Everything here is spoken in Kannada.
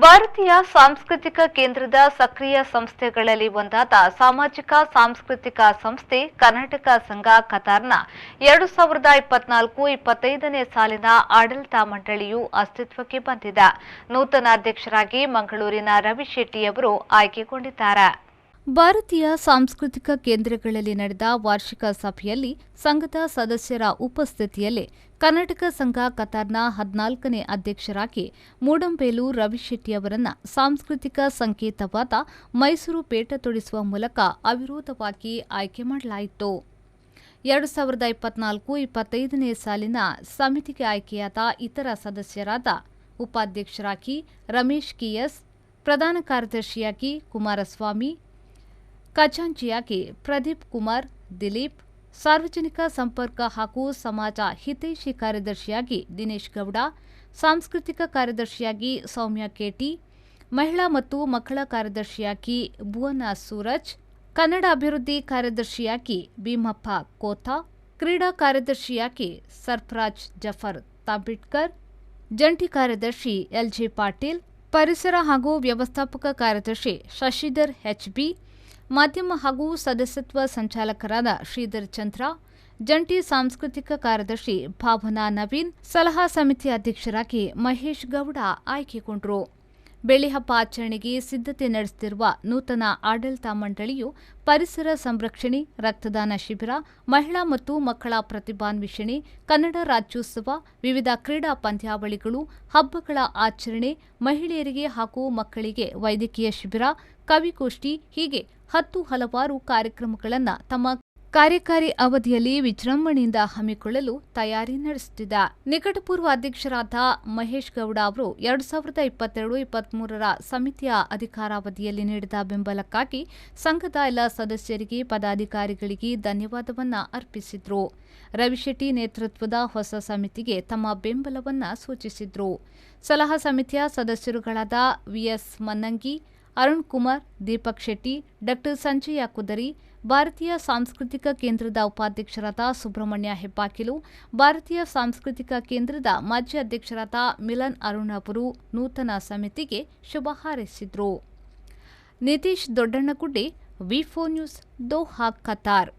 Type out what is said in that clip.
ಭಾರತೀಯ ಸಾಂಸ್ಕೃತಿಕ ಕೇಂದ್ರದ ಸಕ್ರಿಯ ಸಂಸ್ಥೆಗಳಲ್ಲಿ ಒಂದಾದ ಸಾಮಾಜಿಕ ಸಾಂಸ್ಕೃತಿಕ ಸಂಸ್ಥೆ ಕರ್ನಾಟಕ ಸಂಘ ಕತಾರ್ನ 2024-25ನೇ ಸಾಲಿನ ಆಡಳಿತ ಮಂಡಳಿಯು ಅಸ್ತಿತ್ವಕ್ಕೆ ಬಂದಿದೆ. ನೂತನ ಅಧ್ಯಕ್ಷರಾಗಿ ಮಂಗಳೂರಿನ ರವಿ ಶೆಟ್ಟಿಯವರು ಆಯ್ಕೆಗೊಂಡಿದ್ದಾರೆ. ಭಾರತೀಯ ಸಾಂಸ್ಕೃತಿಕ ಕೇಂದ್ರಗಳಲ್ಲಿ ನಡೆದ ವಾರ್ಷಿಕ ಸಭೆಯಲ್ಲಿ ಸಂಘದ ಸದಸ್ಯರ ಉಪಸ್ಥಿತಿಯಲ್ಲಿ ಕರ್ನಾಟಕ ಸಂಘ ಕತಾರ್ನ 14ನೇ ಅಧ್ಯಕ್ಷರಾಗಿ ಮೂಡಂಬೇಲು ರವಿ ಶೆಟ್ಟಿಯವರನ್ನು ಸಾಂಸ್ಕೃತಿಕ ಸಂಕೇತವಾದ ಮೈಸೂರು ಪೇಟ ತೊಡಿಸುವ ಮೂಲಕ ಅವಿರೋಧವಾಗಿ ಆಯ್ಕೆ ಮಾಡಲಾಯಿತು. 2024-25ನೇ ಸಾಲಿನ ಸಮಿತಿಗೆ ಆಯ್ಕೆಯಾದ ಇತರ ಸದಸ್ಯರಾದ ಉಪಾಧ್ಯಕ್ಷರಾಗಿ ರಮೇಶ್ ಕೆಎಸ್, ಪ್ರಧಾನ ಕಾರ್ಯದರ್ಶಿಯಾಗಿ ಕುಮಾರಸ್ವಾಮಿ, ಖಜಾಂಚಿಯಾಗಿ ಪ್ರದೀಪ್ ಕುಮಾರ್ ದಿಲೀಪ್, ಸಾರ್ವಜನಿಕ ಸಂಪರ್ಕ ಹಾಗೂ ಸಮಾಜ ಹಿತೈಷಿ ಕಾರ್ಯದರ್ಶಿಯಾಗಿ ದಿನೇಶ್ ಗೌಡ, ಸಾಂಸ್ಕೃತಿಕ ಕಾರ್ಯದರ್ಶಿಯಾಗಿ ಸೌಮ್ಯ ಕೆಟಿ, ಮಹಿಳಾ ಮತ್ತು ಮಕ್ಕಳ ಕಾರ್ಯದರ್ಶಿಯಾಗಿ ಭುವನ ಸೂರಜ್, ಕನ್ನಡ ಅಭಿವೃದ್ಧಿ ಕಾರ್ಯದರ್ಶಿಯಾಗಿ ಭೀಮಪ್ಪ ಕೋಥ, ಕ್ರೀಡಾ ಕಾರ್ಯದರ್ಶಿಯಾಗಿ ಸರ್ಫರಾಜ್ ಜಫರ್ ತಾಂಬಿಟ್ಕರ್, ಜಂಟಿ ಕಾರ್ಯದರ್ಶಿ ಎಲ್ಜೆ ಪಾಟೀಲ್, ಪರಿಸರ ಹಾಗೂ ವ್ಯವಸ್ಥಾಪಕ ಕಾರ್ಯದರ್ಶಿ ಶಶಿಧರ್ ಎಚ್ಬಿ, ಮಾಧ್ಯಮ ಹಾಗೂ ಸದಸ್ಯತ್ವ ಸಂಚಾಲಕರಾದ ಶ್ರೀಧರ್ ಚಂದ್ರ, ಜಂಟಿ ಸಾಂಸ್ಕೃತಿಕ ಕಾರ್ಯದರ್ಶಿ ಭಾವನಾ ನವೀನ್, ಸಲಹಾ ಸಮಿತಿ ಅಧ್ಯಕ್ಷರಾಗಿ ಮಹೇಶ್ ಗೌಡ ಆಯ್ಕೆಗೊಂಡರು. ಬೆಳ್ಳಿ ಹಬ್ಬ ಆಚರಣೆಗೆ ಸಿದ್ಧತೆ ನಡೆಸುತ್ತಿರುವ ನೂತನ ಆಡಳಿತ ಮಂಡಳಿಯು ಪರಿಸರ ಸಂರಕ್ಷಣೆ, ರಕ್ತದಾನ ಶಿಬಿರ, ಮಹಿಳಾ ಮತ್ತು ಮಕ್ಕಳ ಪ್ರತಿಭಾನ್ವೇಷಣೆ, ಕನ್ನಡ ರಾಜ್ಯೋತ್ಸವ, ವಿವಿಧ ಕ್ರೀಡಾ ಪಂದ್ಯಾವಳಿಗಳು, ಹಬ್ಬಗಳ ಆಚರಣೆ, ಮಹಿಳೆಯರಿಗೆ ಹಾಗೂ ಮಕ್ಕಳಿಗೆ ವೈದ್ಯಕೀಯ ಶಿಬಿರ, ಕವಿಗೋಷ್ಠಿ ಹೀಗೆ ಹಲವಾರು ಕಾರ್ಯಕ್ರಮಗಳನ್ನು ತಮ್ಮ ಕಾರ್ಯಕಾರಿ ಅವಧಿಯಲ್ಲಿ ವಿಜೃಂಭಣೆಯಿಂದ ಹಮ್ಮಿಕೊಳ್ಳಲು ತಯಾರಿ ನಡೆಸುತ್ತಿದೆ. ನಿಕಟಪೂರ್ವ ಅಧ್ಯಕ್ಷರಾದ ಮಹೇಶ್ ಗೌಡ ಅವರು 2022-23ರ ಸಮಿತಿಯ ಅಧಿಕಾರಾವಧಿಯಲ್ಲಿ ನೀಡಿದ ಬೆಂಬಲಕ್ಕಾಗಿ ಸಂಘದ ಎಲ್ಲ ಸದಸ್ಯರಿಗೆ, ಪದಾಧಿಕಾರಿಗಳಿಗೆ ಧನ್ಯವಾದವನ್ನು ಅರ್ಪಿಸಿದರು. ರವಿಶೆಟ್ಟಿ ನೇತೃತ್ವದ ಹೊಸ ಸಮಿತಿಗೆ ತಮ್ಮ ಬೆಂಬಲವನ್ನು ಸೂಚಿಸಿದರು. ಸಲಹಾ ಸಮಿತಿಯ ಸದಸ್ಯರುಗಳಾದ ವಿಎಸ್ ಮನ್ನಂಗಿ, ಅರುಣ್ ಕುಮಾರ್, ದೀಪಕ್ ಶೆಟ್ಟಿ, ಡಾ ಸಂಜಯ ಕುದರಿ, ಭಾರತೀಯ ಸಾಂಸ್ಕೃತಿಕ ಕೇಂದ್ರದ ಉಪಾಧ್ಯಕ್ಷರಾದ ಸುಬ್ರಹ್ಮಣ್ಯ ಹೆಬ್ಬಾಕಿಲು, ಭಾರತೀಯ ಸಾಂಸ್ಕೃತಿಕ ಕೇಂದ್ರದ ಮಾಜಿ ಅಧ್ಯಕ್ಷರಾದ ಮಿಲನ್ ಅರುಣ್ ಅವರು ನೂತನ ಸಮಿತಿಗೆ ಶುಭ ಹಾರೈಸಿದರು. ನಿತೀಶ್ ದೊಡ್ಡಣ್ಣಗುಡ್ಡೆ, ವಿ4 ನ್ಯೂಸ್, ದೋಹಾ, ಕತಾರ್.